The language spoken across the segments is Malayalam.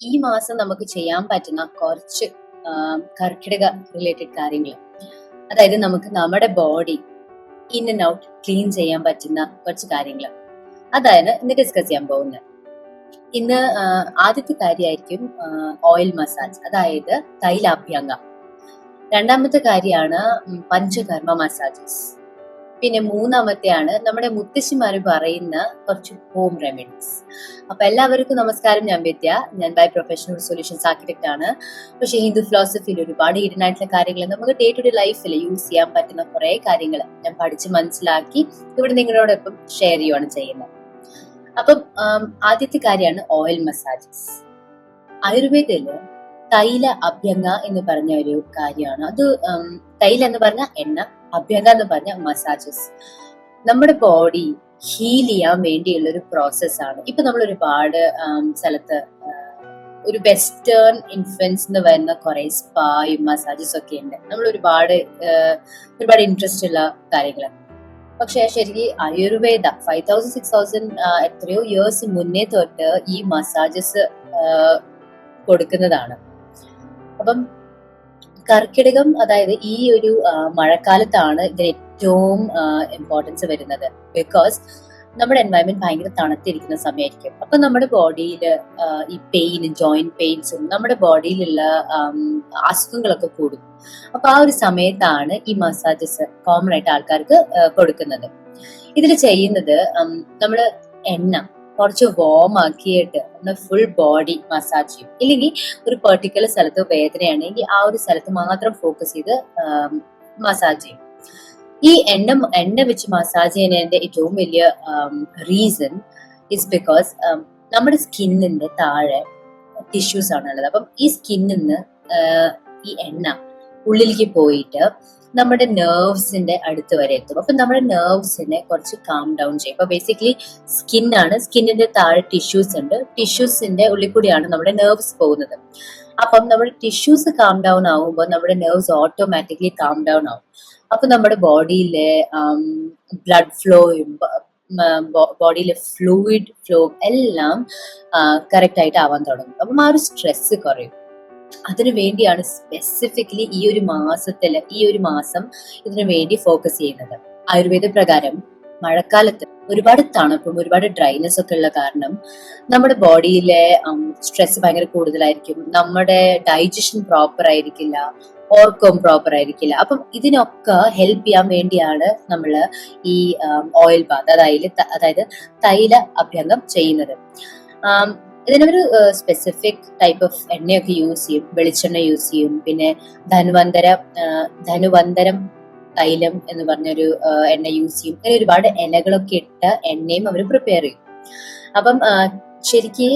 ഈ മാസം നമുക്ക് ചെയ്യാൻ പറ്റുന്ന കുറച്ച് കർക്കിടക റിലേറ്റഡ് കാര്യങ്ങൾ. അതായത് നമുക്ക് നമ്മുടെ body in and out clean ചെയ്യാൻ പറ്റുന്ന കുറച്ച് കാര്യങ്ങൾ. അതായത് ഇന്ന് ഡിസ്കസ് ചെയ്യാൻ പോകുന്നത്. ഇന്ന് ആദ്യത്തെ കാര്യമായിരിക്കും ഓയിൽ മസാജ്, അതായത് തൈലാഭ്യംഗം. രണ്ടാമത്തെ കാര്യമാണ് പഞ്ചകർമ്മ മസാജസ്. പിന്നെ മൂന്നാമത്തെയാണ് നമ്മുടെ മുത്തശ്ശിമാര് പറയുന്ന കുറച്ച് ഹോം റെമഡീസ്. അപ്പൊ എല്ലാവർക്കും നമസ്കാരം. ഞാൻ വിദ്യ. ഞാൻ ബൈ പ്രൊഫഷണൽ സൊല്യൂഷൻസ് ആർക്കിടെക്ട് ആണ്. പക്ഷേ ഹിന്ദു ഫിലോസഫിയിൽ ഒരുപാട് ഹിഡൻ ആയിട്ടുള്ള കാര്യങ്ങൾ നമുക്ക് ഡേ ടു ഡേ ലൈഫിൽ യൂസ് ചെയ്യാൻ പറ്റുന്ന കുറെ കാര്യങ്ങൾ ഞാൻ പഠിച്ച് മനസ്സിലാക്കി ഇവിടെ നിങ്ങളോടൊപ്പം ഷെയർ ചെയ്യുകയാണ് ചെയ്യുന്നത്. അപ്പം ആദ്യത്തെ കാര്യമാണ് ഓയിൽ മസാജസ്. ആയുർവേദയില് തൈല അഭ്യംഗ എന്ന് പറഞ്ഞ ഒരു കാര്യമാണ്. അത് തൈല എന്ന് പറഞ്ഞ എണ്ണ, അഭ്യംഗ എന്ന് പറഞ്ഞ മസാജസ്. നമ്മുടെ ബോഡി ഹീൽ ചെയ്യാൻ വേണ്ടിയുള്ള ഒരു പ്രോസസ്സാണ്. ഇപ്പൊ നമ്മൾ ഒരുപാട് സ്ഥലത്ത് ഒരു വെസ്റ്റേൺ ഇൻഫ്ലുവൻസ് എന്ന് വരുന്ന കുറെ സ്പായും മസാജസ് ഒക്കെ ഉണ്ട്. നമ്മൾ ഒരുപാട് ഇൻട്രസ്റ്റ് ഉള്ള കാര്യങ്ങളാണ്. പക്ഷെ ശരിക്കും ആയുർവേദ 5000-6000 എത്രയോ ഇയേഴ്സ് മുന്നേ തൊട്ട് ഈ മസാജസ് കൊടുക്കുന്നതാണ്. അപ്പം കർക്കിടകം, അതായത് ഈ ഒരു മഴക്കാലത്താണ് ഇതിന് ഏറ്റവും ഇമ്പോർട്ടൻസ് വരുന്നത്. ബിക്കോസ് നമ്മുടെ എൻവയൺമെന്റ് ഭയങ്കര തണുത്തിരിക്കുന്ന സമയമായിരിക്കും. അപ്പൊ നമ്മുടെ ബോഡിയിൽ ഈ പെയിനും ജോയിന്റ് പെയിൻസും നമ്മുടെ ബോഡിയിലുള്ള അസുഖങ്ങളൊക്കെ കൂടും. അപ്പൊ ആ ഒരു സമയത്താണ് ഈ മസാജസ് കോമൺ ആയിട്ട് ആൾക്കാർക്ക് കൊടുക്കുന്നത്. ഇതിൽ ചെയ്യുന്നത് നമ്മള് എണ്ണ കുറച്ച് വോം ആക്കിയിട്ട് ഫുൾ ബോഡി മസാജ് ചെയ്യും. ഇല്ലെങ്കിൽ ഒരു പെർട്ടിക്കുലർ സ്ഥലത്ത് വേദനയാണെങ്കിൽ ആ ഒരു സ്ഥലത്ത് മാത്രം ഫോക്കസ് ചെയ്ത് മസാജ് ചെയ്യും. ഈ എണ്ണ വെച്ച് മസാജ് ചെയ്യുന്നതിന്റെ ഏറ്റവും വലിയ റീസൺ ഇസ് ബിക്കോസ് നമ്മുടെ സ്കിന്നിന്റെ താഴെ ടിഷ്യൂസ് ആണുള്ളത്. അപ്പം ഈ സ്കിന്നിൽ നിന്ന് ഈ എണ്ണ ഉള്ളിലേക്ക് പോയിട്ട് നമ്മുടെ നെർവ്സിന്റെ അടുത്ത് വരെ എത്തും. അപ്പൊ നമ്മുടെ നെർവ്സിനെ കുറച്ച് കാം ഡൗൺ ചെയ്യും. അപ്പൊ ബേസിക്കലി സ്കിന്നാണ്, സ്കിന്നിന്റെ താഴെ ടിഷ്യൂസ് ഉണ്ട്. ടിഷ്യൂസിന്റെ ഉള്ളിൽ കൂടിയാണ് നമ്മുടെ നെർവ്സ് പോകുന്നത്. അപ്പം നമ്മുടെ ടിഷ്യൂസ് കാം ഡൗൺ ആവുമ്പോൾ നമ്മുടെ നെർവ്സ് ഓട്ടോമാറ്റിക്കലി കാം ഡൗൺ ആവും. അപ്പൊ നമ്മുടെ ബോഡിയിലെ ബ്ലഡ് ഫ്ലോയും ബോഡിയിലെ ഫ്ലൂയിഡ് ഫ്ലോ എല്ലാം കറക്റ്റ് ആയിട്ട് ആവാൻ തുടങ്ങും. അപ്പം ആ ഒരു സ്ട്രെസ് കുറയും. അതിനു വേണ്ടിയാണ് സ്പെസിഫിക്കലി ഈ ഒരു മാസം ഇതിനു വേണ്ടി ഫോക്കസ് ചെയ്യുന്നത്. ആയുർവേദ പ്രകാരം മഴക്കാലത്ത് ഒരുപാട് തണുപ്പും ഒരുപാട് ഡ്രൈനെസ് ഒക്കെ ഉള്ള കാരണം നമ്മുടെ ബോഡിയിലെ സ്ട്രെസ് ഭയങ്കര കൂടുതലായിരിക്കും. നമ്മുടെ ഡൈജഷൻ പ്രോപ്പർ ആയിരിക്കില്ല, ഓർക്കം പ്രോപ്പർ ആയിരിക്കില്ല. അപ്പം ഇതിനൊക്കെ ഹെൽപ്പ് ചെയ്യാൻ വേണ്ടിയാണ് നമ്മൾ ഈ ഓയിൽ ബാത്ത്, അതായത് തൈല അഭ്യംഗം ചെയ്യുന്നത്. ഇതിനൊരു സ്പെസിഫിക് ടൈപ്പ് ഓഫ് എണ്ണയൊക്കെ യൂസ് ചെയ്യും, വെളിച്ചെണ്ണ യൂസ് ചെയ്യും. പിന്നെ ധനുവന്തരം തൈലം എന്ന് പറഞ്ഞൊരു എണ്ണ യൂസ് ചെയ്യും. അങ്ങനെ ഒരുപാട് ഇലകളൊക്കെ ഇട്ട എണ്ണയും അവർ പ്രിപ്പയർ ചെയ്യും. അപ്പം ശരിക്ക്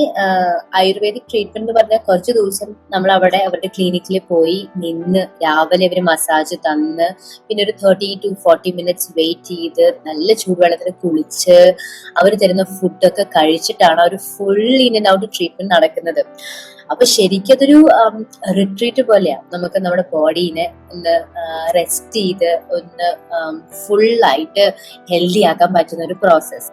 ആയുർവേദിക് ട്രീറ്റ്മെന്റ് എന്ന് പറഞ്ഞാൽ കുറച്ച് ദിവസം നമ്മൾ അവരുടെ ക്ലിനിക്കിൽ പോയി നിന്ന് രാവിലെ അവർ മസാജ് തന്ന് പിന്നെ ഒരു 30-40 മിനിറ്റ്സ് വെയിറ്റ് ചെയ്ത് നല്ല ചൂടുവെള്ളത്തിൽ കുളിച്ച് അവർ തരുന്ന ഫുഡൊക്കെ കഴിച്ചിട്ടാണ് ഒരു full in and out treatment നടക്കുന്നത്. അപ്പൊ ശരിക്കും അതൊരു റിട്രീറ്റ് പോലെയാണ്. നമുക്ക് നമ്മുടെ ബോഡീനെ ഒന്ന് റെസ്റ്റ് ചെയ്ത് ഒന്ന് ഫുള്ളായിട്ട് ഹെൽത്തി ആക്കാൻ പറ്റുന്ന ഒരു പ്രോസസ്സ്.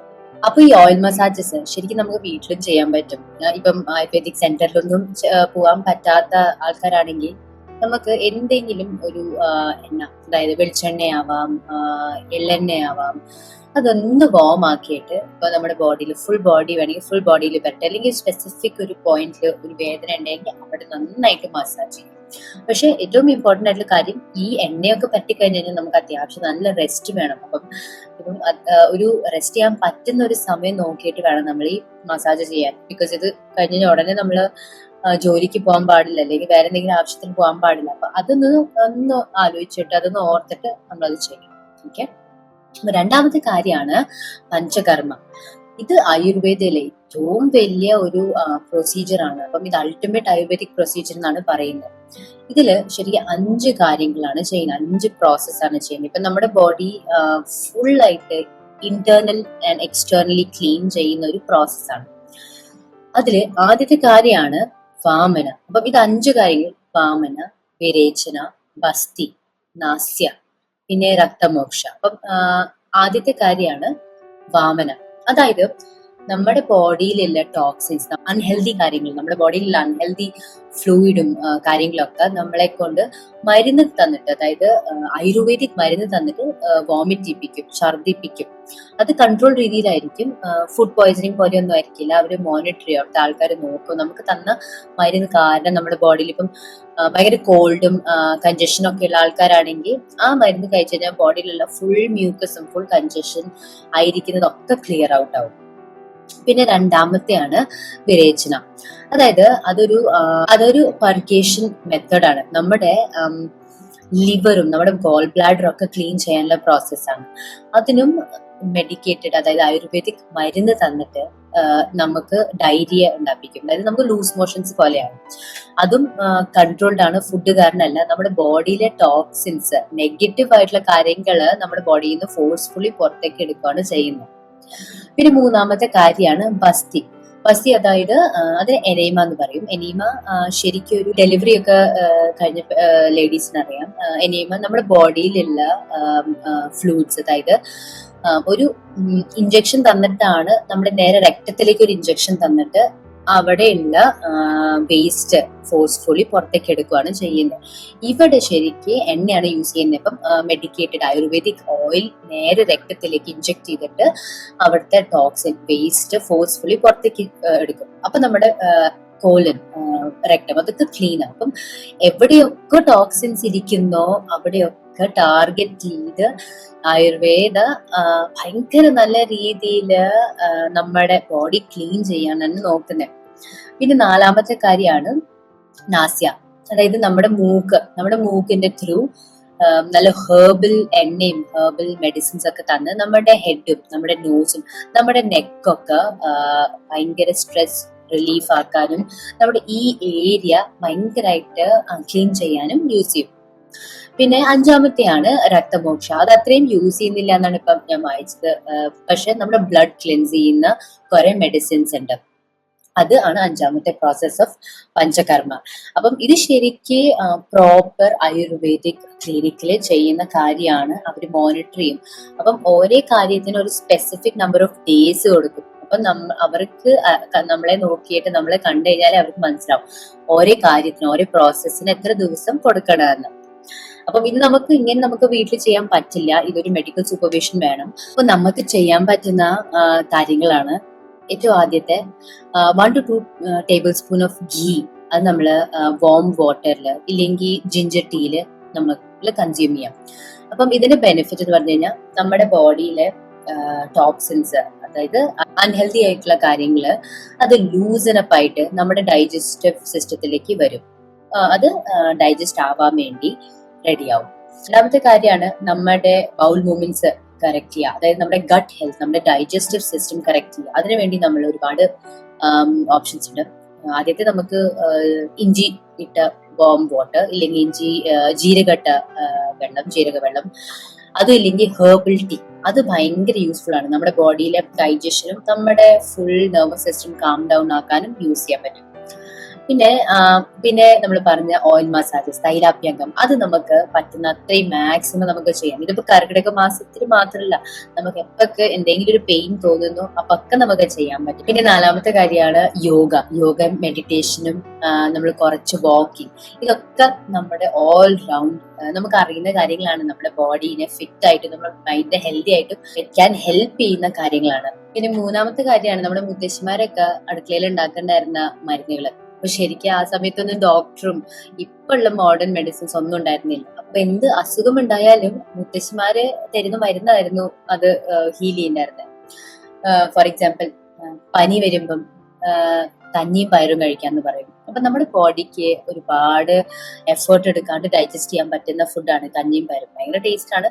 അപ്പൊ ഈ ഓയിൽ മസാജസ് ശരിക്കും നമുക്ക് വീട്ടിലും ചെയ്യാൻ പറ്റും. ഇപ്പം ആയുർവേദിക് സെന്ററിലൊന്നും പോകാൻ പറ്റാത്ത ആൾക്കാരാണെങ്കിൽ നമുക്ക് എന്തെങ്കിലും ഒരു എണ്ണ, അതായത് വെളിച്ചെണ്ണയാവാം, എള്ളെണ്ണയാവാം, അതൊന്ന് വോം ആക്കിയിട്ട് ഇപ്പൊ നമ്മുടെ ബോഡിയിൽ ഫുൾ ബോഡി വേണമെങ്കിൽ ഫുൾ ബോഡിയിൽ പറ്റും. അല്ലെങ്കിൽ സ്പെസിഫിക് ഒരു പോയിന്റിൽ ഒരു വേദന ഉണ്ടെങ്കിൽ അവിടെ നന്നായിട്ട് മസാജ് ചെയ്യും. പക്ഷെ ഏറ്റവും ഇമ്പോർട്ടന്റ് ആയിട്ടുള്ള കാര്യം, ഈ എണ്ണയൊക്കെ പറ്റിക്കഴിഞ്ഞാൽ നമുക്ക് അത്യാവശ്യം നല്ല റെസ്റ്റ് വേണം. ഇപ്പം ഒരു റെസ്റ്റ് ചെയ്യാൻ പറ്റുന്ന ഒരു സമയം നോക്കിയിട്ട് വേണം നമ്മൾ ഈ മസാജ് ചെയ്യാൻ. ബിക്കോസ് ഇത് കഴിഞ്ഞ ഉടനെ നമ്മൾ ജോലിക്ക് പോകാൻ പാടില്ല, അല്ലെങ്കിൽ വേറെ എന്തെങ്കിലും ആവശ്യത്തിന് പോകാൻ പാടില്ല. അപ്പൊ ഒന്ന് ആലോചിച്ചിട്ട് അതൊന്ന് ഓർത്തിട്ട് നമ്മളത് ചെയ്യും. ഓക്കെ. രണ്ടാമത്തെ കാര്യമാണ് പഞ്ചകർമ്മ. ഇത് ആയുർവേദയിലെ ഏറ്റവും വലിയ ഒരു പ്രൊസീജിയർ ആണ്. അപ്പം ഇത് അൾട്ടിമേറ്റ് ആയുർവേദിക് പ്രൊസീജിയർ എന്നാണ് പറയുന്നത്. ഇതില് ശരിക്കും 5 കാര്യങ്ങളാണ് ചെയ്യുന്നത്, 5 പ്രോസസ്സാണ് ചെയ്യുന്നത്. ഇപ്പൊ നമ്മുടെ ബോഡി ഫുൾ ആയിട്ട് ഇന്റേർണൽ ആൻഡ് എക്സ്റ്റേർണലി ക്ലീൻ ചെയ്യുന്ന ഒരു പ്രോസസ്സാണ്. അതില് ആദ്യത്തെ കാര്യമാണ് വാമന. അപ്പം ഇത് 5 കാര്യങ്ങൾ: വാമന, വിരേചന, ബസ്തി, നാസ്യ, പിന്നെ രക്തമോക്ഷ. അപ്പം ആദ്യത്തെ കാര്യമാണ് വാമന. അതായത് നമ്മുടെ ബോഡിയിലുള്ള ടോക്സിൻസ്, അൺഹെൽതി കാര്യങ്ങൾ, നമ്മുടെ ബോഡിയിലുള്ള അൺഹെൽതി ഫ്ലൂയിഡും കാര്യങ്ങളൊക്കെ നമ്മളെ കൊണ്ട് മരുന്ന് തന്നിട്ട്, അതായത് ആയുർവേദിക് മരുന്ന് തന്നിട്ട് വോമിറ്റ് ചെയ്യിപ്പിക്കും, ഛർദിപ്പിക്കും. അത് കൺട്രോൾ രീതിയിലായിരിക്കും. ഫുഡ് പോയ്സണിങ് പോലെയൊന്നും ആയിരിക്കില്ല. അവർ മോണിറ്റർ ചെയ്യും, അവിടുത്തെ ആൾക്കാർ നോക്കും. നമുക്ക് തന്ന മരുന്ന് കാരണം നമ്മുടെ ബോഡിയിൽ ഇപ്പം ഭയങ്കര കോൾഡും കഞ്ചഷനും ഒക്കെ ഉള്ള ആൾക്കാരാണെങ്കിൽ ആ മരുന്ന് കഴിച്ചു കഴിഞ്ഞാൽ ബോഡിയിലുള്ള ഫുൾ മ്യൂക്കസും ഫുൾ കഞ്ചഷൻ ആയിരിക്കുന്നതൊക്കെ ക്ലിയർ ഔട്ട് ആവും. പിന്നെ രണ്ടാമത്തെയാണ് വിരേചന. അതായത് അതൊരു പർക്കേഷൻ മെത്തേഡാണ്. നമ്മുടെ ലിവറും നമ്മുടെ ഗോൾ ബ്ലാഡറും ഒക്കെ ക്ലീൻ ചെയ്യാനുള്ള പ്രോസസ്സാണ്. അതിനും മെഡിക്കേറ്റഡ്, അതായത് ആയുർവേദിക് മരുന്ന് തന്നിട്ട് നമുക്ക് ഡയറിയ ഉണ്ടാപ്പിക്കും. അതായത് നമുക്ക് ലൂസ് മോഷൻസ് പോലെയാണ്. അതും കൺട്രോൾഡ് ആണ്, ഫുഡ് കാരണമല്ല. നമ്മുടെ ബോഡിയിലെ ടോക്സിൻസ്, നെഗറ്റീവ് ആയിട്ടുള്ള കാര്യങ്ങൾ നമ്മുടെ ബോഡിയിൽ നിന്ന് ഫോഴ്സ്ഫുള്ളി പുറത്തേക്ക് എടുക്കുകയാണ് ചെയ്യുന്നത്. പിന്നെ മൂന്നാമത്തെ കാര്യമാണ് ബസ്തി. അതായത് അത് എനീമ എന്ന് പറയും. എനീമ ശരിക്കും ഒരു ഡെലിവറി ഒക്കെ കഴിഞ്ഞ ലേഡീസിനറിയാം. എനീമ നമ്മുടെ ബോഡിയിലുള്ള ഫ്ലൂയിഡ്സ്, അതായത് ഒരു ഇഞ്ചക്ഷൻ തന്നിട്ടാണ്, നമ്മുടെ നേരെ രക്തത്തിലേക്ക് ഒരു ഇഞ്ചക്ഷൻ തന്നിട്ട് അവിടെയുള്ള വേസ്റ്റ് ഫോഴ്സ്ഫുള്ളി പുറത്തേക്ക് എടുക്കുകയാണ് ചെയ്യുന്നത്. ഇവിടെ ശരിക്ക് എണ്ണയാണ് യൂസ് ചെയ്യുന്നത്. ഇപ്പം മെഡിക്കേറ്റഡ് ആയുർവേദിക് ഓയിൽ നേരെ രക്തത്തിലേക്ക് ഇഞ്ചക്ട് ചെയ്തിട്ട് അവിടുത്തെ ടോക്സിൻ വേസ്റ്റ് ഫോഴ്സ്ഫുള്ളി പുറത്തേക്ക് എടുക്കും. അപ്പൊ നമ്മുടെ കോലൻ, രക്തം, അതൊക്കെ ക്ലീൻ ആകും. അപ്പം എവിടെയൊക്കെ ടോക്സിൻസ് ഇരിക്കുന്നോ അവിടെയൊക്കെ ടാർഗറ്റ് ചെയ്ത് ആയുർവേദ ഭയങ്കര നല്ല രീതിയിൽ നമ്മുടെ ബോഡി ക്ലീൻ ചെയ്യാനാണ് നോക്കുന്നത്. പിന്നെ നാലാമത്തെ കാര്യമാണ് നാസ്യ. അതായത് നമ്മുടെ മൂക്കിന്റെ ത്രൂ നല്ല ഹെർബൽ എണ്ണയും ഹെർബൽ മെഡിസിൻസ് ഒക്കെ തന്ന് നമ്മുടെ ഹെഡും നമ്മുടെ നോസും നമ്മുടെ നെക്കൊക്കെ ഭയങ്കര സ്ട്രെസ് റിലീഫ് ആക്കാനും നമ്മുടെ ഈ ഏരിയ ഭയങ്കരമായിട്ട് ക്ലീൻ ചെയ്യാനും യൂസ് ചെയ്യും. പിന്നെ അഞ്ചാമത്തെയാണ് രക്തമോക്ഷ. അത് അത്രയും യൂസ് ചെയ്യുന്നില്ല എന്നാണ് ഇപ്പം ഞാൻ വായിച്ചത്. പക്ഷെ നമ്മുടെ ബ്ലഡ് ക്ലെൻസ് ചെയ്യുന്ന കുറെ മെഡിസിൻസ് ഉണ്ട്. അത് ആണ് അഞ്ചാമത്തെ പ്രോസസ് ഓഫ് പഞ്ചകർമ്മ. അപ്പം ഇത് ശരിക്ക് പ്രോപ്പർ ആയുർവേദിക് ക്ലിനിക്കിൽ ചെയ്യുന്ന കാര്യമാണ്. അവർ മോണിറ്റർ ചെയ്യും. അപ്പം ഓരോ കാര്യത്തിന് ഒരു സ്പെസിഫിക് നമ്പർ ഓഫ് ഡേയ്സ് കൊടുക്കും. അപ്പം അവർക്ക് നമ്മളെ നോക്കിയിട്ട് നമ്മളെ കണ്ടു കഴിഞ്ഞാൽ അവർക്ക് മനസ്സിലാവും ഓരോ കാര്യത്തിന് ഓരോ പ്രോസസ്സിന് എത്ര ദിവസം കൊടുക്കണമെന്ന്. അപ്പം ഇത് നമുക്ക് വീട്ടിൽ ചെയ്യാൻ പറ്റില്ല. ഇതൊരു മെഡിക്കൽ സൂപ്പർവിഷൻ വേണം. അപ്പൊ നമുക്ക് ചെയ്യാൻ പറ്റുന്ന കാര്യങ്ങളാണ് ഏറ്റവും ആദ്യത്തെ 1 to 2 table spoon of ghee. അത് നമ്മൾ വാം വാട്ടറിൽ ഇല്ലെങ്കിൽ ജിഞ്ചർ ടീയില് നമ്മൾ കൺസ്യൂം ചെയ്യാം. അപ്പം ഇതിന്റെ ബെനിഫിറ്റ് എന്ന് പറഞ്ഞു കഴിഞ്ഞാൽ നമ്മുടെ ബോഡിയിലെ ടോക്സിൻസ്, അതായത് അൺഹെൽത്തി ആയിട്ടുള്ള കാര്യങ്ങള്, അത് ലൂസനപ്പ് ആയിട്ട് നമ്മുടെ ഡൈജസ്റ്റീവ് സിസ്റ്റത്തിലേക്ക് വരും. അത് ഡൈജസ്റ്റ് ആവാൻ വേണ്ടി റെഡിയാവും. രണ്ടാമത്തെ കാര്യമാണ് നമ്മുടെ ബൗൾ മൂവ്മെന്റ്സ് കറക്റ്റ് ചെയ്യുക. അതായത് നമ്മുടെ ഗട്ട് ഹെൽത്ത്, നമ്മുടെ ഡൈജസ്റ്റീവ് സിസ്റ്റം കറക്റ്റ് ചെയ്യുക. അതിനുവേണ്ടി നമ്മൾ ഒരുപാട് ഓപ്ഷൻസ് ഉണ്ട്. ആദ്യത്തെ നമുക്ക് ഇഞ്ചി ഇട്ട വാം വാട്ടർ, ഇല്ലെങ്കിൽ ജീരക വെള്ളം, അതും ഇല്ലെങ്കിൽ ഹെർബൽ ടീ. അത് ഭയങ്കര യൂസ്ഫുൾ ആണ്. നമ്മുടെ ബോഡിയിലെ ഡൈജഷനും നമ്മുടെ full nervous system calm down ആക്കാനും യൂസ് ചെയ്യാൻ പറ്റും. പിന്നെ നമ്മൾ പറഞ്ഞ ഓയിൽ മസാജസ്, തൈലാഭ്യംഗം, അത് നമുക്ക് പറ്റുന്ന അത്രയും മാക്സിമം നമുക്ക് ചെയ്യാം. ഇതിപ്പോ കർക്കിടക മാസത്തിൽ മാത്രമല്ല, നമുക്ക് എപ്പൊക്കെ എന്തെങ്കിലും ഒരു പെയിൻ തോന്നുന്നു അപ്പൊക്കെ നമുക്ക് ചെയ്യാൻ പറ്റും. പിന്നെ നാലാമത്തെ കാര്യമാണ് യോഗ മെഡിറ്റേഷനും നമ്മൾ കുറച്ച് വാക്കിംഗ്. ഇതൊക്കെ നമ്മുടെ ഓൾ റൗണ്ട് നമുക്ക് അറിയുന്ന കാര്യങ്ങളാണ്. നമ്മുടെ ബോഡീനെ ഫിറ്റ് ആയിട്ട് നമ്മുടെ മൈൻഡിനെ ഹെൽത്തി ആയിട്ട് വെക്കാൻ ഹെൽപ്പ് ചെയ്യുന്ന കാര്യങ്ങളാണ്. പിന്നെ മൂന്നാമത്തെ കാര്യമാണ് നമ്മുടെ മുത്തശ്ശിമാരൊക്കെ അടുക്കളയിൽ ഉണ്ടാക്കേണ്ടായിരുന്ന മരുന്നുകള്. അപ്പൊ ശരിക്കും ആ സമയത്തൊന്നും ഡോക്ടറും ഇപ്പൊ ഉള്ള മോഡേൺ മെഡിസിൻസ് ഒന്നും ഉണ്ടായിരുന്നില്ല. അപ്പൊ എന്ത് അസുഖം ഉണ്ടായാലും മുത്തശ്ശിമാര് തരുന്ന മരുന്നായിരുന്നു അത് ഹീൽ ചെയ്യുന്നുണ്ടായിരുന്നത്. ഫോർ എക്സാമ്പിൾ, പനി വരുമ്പം കഞ്ഞിയും പയറും കഴിക്കാന്ന് പറയും. അപ്പൊ നമ്മുടെ ബോഡിക്ക് ഒരുപാട് എഫേർട്ട് എടുക്കാണ്ട് ഡൈജസ്റ്റ് ചെയ്യാൻ പറ്റുന്ന ഫുഡാണ് കഞ്ഞിയും പയറും. ഭയങ്കര ടേസ്റ്റ് ആണ്.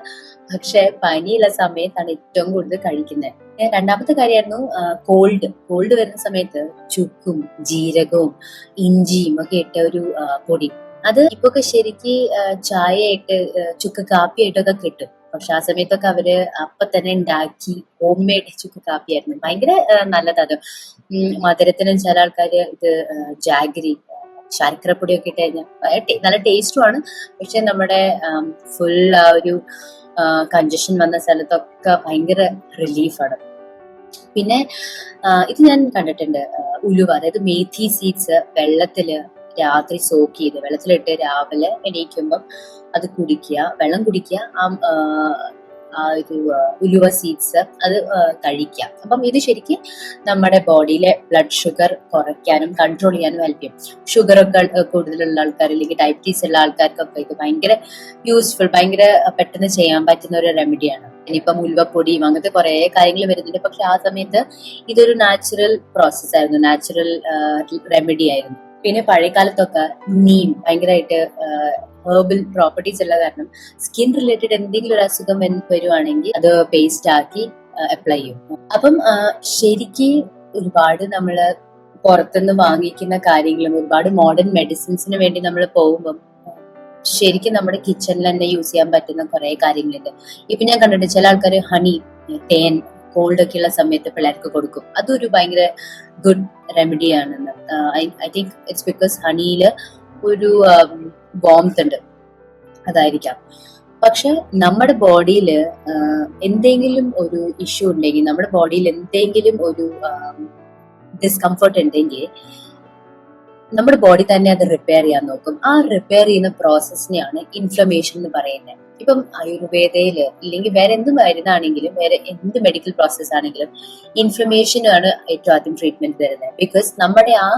പക്ഷെ പനിയുള്ള സമയത്താണ് ഏറ്റവും കൂടുതൽ കഴിക്കുന്നത്. രണ്ടാമത്തെ കാര്യമായിരുന്നു കോൾഡ് വരുന്ന സമയത്ത് ചുക്കും ജീരകവും ഇഞ്ചിയും ഒക്കെ ഇട്ട ഒരു പൊടി. അത് ഇപ്പൊക്കെ ശരിക്ക് ചായയായിട്ട് ചുക്ക് കാപ്പിയായിട്ടൊക്കെ കിട്ടും. പക്ഷെ ആ സമയത്തൊക്കെ അവര് അപ്പൊ തന്നെ ഉണ്ടാക്കി ഹോം മെയ്ഡ് ചുക്ക് കാപ്പിയായിരുന്നു. ഭയങ്കര നല്ലത്. മധുരത്തിന് ചില ആൾക്കാര് ഇത് ജാഗരി, ശർക്കരപ്പൊടിയൊക്കെ ഇട്ട് കഴിഞ്ഞാൽ നല്ല ടേസ്റ്റുമാണ്. പക്ഷെ നമ്മുടെ ഫുൾ ആ ഒരു കഞ്ചഷൻ വന്ന സ്ഥലത്തൊക്കെ ഭയങ്കര റിലീഫാണ്. പിന്നെ ഇത് ഞാൻ കണ്ടിട്ടുണ്ട്. ഉലുവ, അതായത് മേഥി സീഡ്സ് രാത്രി സോക്ക് ചെയ്ത് വെള്ളത്തിലിട്ട് രാവിലെ എണീക്കുമ്പം അത് കുടിക്കുക, വെള്ളം കുടിക്കുക. ആ ഒരു ഉലുവ സീഡ്സ് അത് കഴിക്കാം. അപ്പം ഇത് ശരിക്കും നമ്മുടെ ബോഡിയിലെ ബ്ലഡ് ഷുഗർ കുറയ്ക്കാനും കൺട്രോൾ ചെയ്യാനും ഹെൽപ്പ് ചെയ്യും. ഷുഗറൊക്കെ കൂടുതലുള്ള ആൾക്കാർ, അല്ലെങ്കിൽ ഡയബറ്റീസ് ഉള്ള ആൾക്കാർക്കൊക്കെ ഇത് ഭയങ്കര യൂസ്ഫുൾ, ഭയങ്കര പെട്ടെന്ന് ചെയ്യാൻ പറ്റുന്ന ഒരു റെമഡിയാണ്. ഇനിയിപ്പം ഉലുവപ്പൊടിയും അങ്ങനത്തെ കുറെ കാര്യങ്ങൾ വരുന്നുണ്ട്. പക്ഷെ ആ സമയത്ത് ഇതൊരു നാച്ചുറൽ പ്രോസസ് ആയിരുന്നു, നാച്ചുറൽ റെമഡി ആയിരുന്നു. പിന്നെ പഴയകാലത്തൊക്കെ നീം ഭയങ്കരമായിട്ട് ഹെർബൽ പ്രോപ്പർട്ടീസ് ഉള്ള കാരണം സ്കിൻ റിലേറ്റഡ് എന്തെങ്കിലും ഒരു അസുഖം വരുവാണെങ്കിൽ അത് പേസ്റ്റ് ആക്കി അപ്ലൈ ചെയ്യും. അപ്പം ശരിക്കും ഒരുപാട് നമ്മള് പുറത്തുനിന്ന് വാങ്ങിക്കുന്ന കാര്യങ്ങളും ഒരുപാട് മോഡേൺ മെഡിസിൻസിന് വേണ്ടി നമ്മൾ പോകുമ്പം ശരിക്കും നമ്മുടെ കിച്ചണിൽ തന്നെ യൂസ് ചെയ്യാൻ പറ്റുന്ന കുറെ കാര്യങ്ങളുണ്ട്. ഇപ്പൊ ഞാൻ കണ്ടിട്ടുണ്ട് ചില ആൾക്കാർ ഹണി, തേൻ കോൾഡ് ഒക്കെ ഉള്ള സമയത്ത് പിള്ളേർക്ക് കൊടുക്കും. അതൊരു ഭയങ്കര ഗുഡ് റെമഡി ആണെന്ന്. ഐ തിങ്ക് ഇറ്റ്സ് ബിക്കോസ് ഹണിയില് ഒരു വാംത്ത് ഉണ്ട്, അതായിരിക്കാം. പക്ഷെ നമ്മുടെ ബോഡിയിൽ എന്തെങ്കിലും ഒരു ഇഷ്യൂ ഉണ്ടെങ്കിൽ, നമ്മുടെ ബോഡിയിൽ എന്തെങ്കിലും ഒരു ഡിസ്കംഫർട്ട് ഉണ്ടെങ്കിൽ നമ്മുടെ ബോഡി തന്നെ അത് റിപ്പയർ ചെയ്യാൻ നോക്കും. ആ റിപ്പയർ ചെയ്യുന്ന പ്രോസസ്സിനെയാണ് ഇൻഫ്ലമേഷൻ എന്ന് പറയുന്നത്. ഇപ്പം ആയുർവേദയില് ഇല്ലെങ്കിൽ വേറെ എന്ത് മരുന്നാണെങ്കിലും, വേറെ എന്ത് മെഡിക്കൽ പ്രോസസ് ആണെങ്കിലും ഇൻഫ്ലമേഷനാണ് ഏറ്റവും ആദ്യം ട്രീറ്റ്മെന്റ് തരുന്നത്. ബിക്കോസ് നമ്മുടെ ആ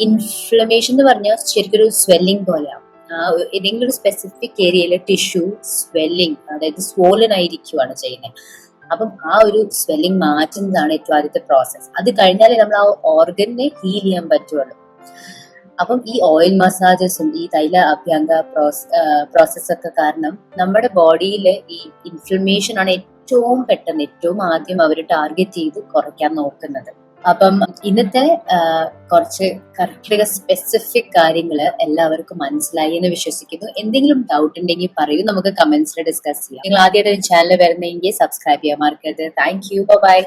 ഇൻഫ്ലമേഷൻ എന്ന് പറഞ്ഞാൽ ശരിക്കും ഒരു സ്വെല്ലിംഗ് പോലെയാണ്. ഏതെങ്കിലും ഒരു സ്പെസിഫിക് ഏരിയയിലെ ടിഷ്യൂ സ്വെല്ലിംഗ്, അതായത് സ്വോളൻ ആയിരിക്കുവാണ് ചെയ്യുന്നത്. അപ്പം ആ ഒരു സ്വെല്ലിംഗ് മാറ്റുന്നതാണ് ഏറ്റവും ആദ്യത്തെ പ്രോസസ്. അത് കഴിഞ്ഞാലേ നമ്മൾ ആ ഓർഗനെ ഹീൽ ചെയ്യാൻ പറ്റുള്ളൂ. അപ്പം ഈ ഓയിൽ മസാജസും ഈ തൈല അഭ്യംഗ പ്രോസസ് ഒക്കെ കാരണം നമ്മുടെ ബോഡിയിൽ ഈ ഇൻഫ്ലമേഷൻ ആണ് ഏറ്റവും ആദ്യം അവർ ടാർഗറ്റ് ചെയ്ത് കുറയ്ക്കാൻ നോക്കുന്നത്. അപ്പം ഇന്നത്തെ കുറച്ച് കർക്കിടക സ്പെസിഫിക് കാര്യങ്ങൾ എല്ലാവർക്കും മനസ്സിലായി എന്ന് വിശ്വസിക്കുന്നു. എന്തെങ്കിലും ഡൗട്ട് ഉണ്ടെങ്കിൽ പറയൂ, നമുക്ക് കമന്റ്സിൽ ഡിസ്കസ് ചെയ്യാം. നിങ്ങൾ ആദ്യമായിട്ട് ചാനൽ വരുന്നെങ്കിൽ സബ്സ്ക്രൈബ് ചെയ്യാൻ മറക്കരുത്. Thank you, by.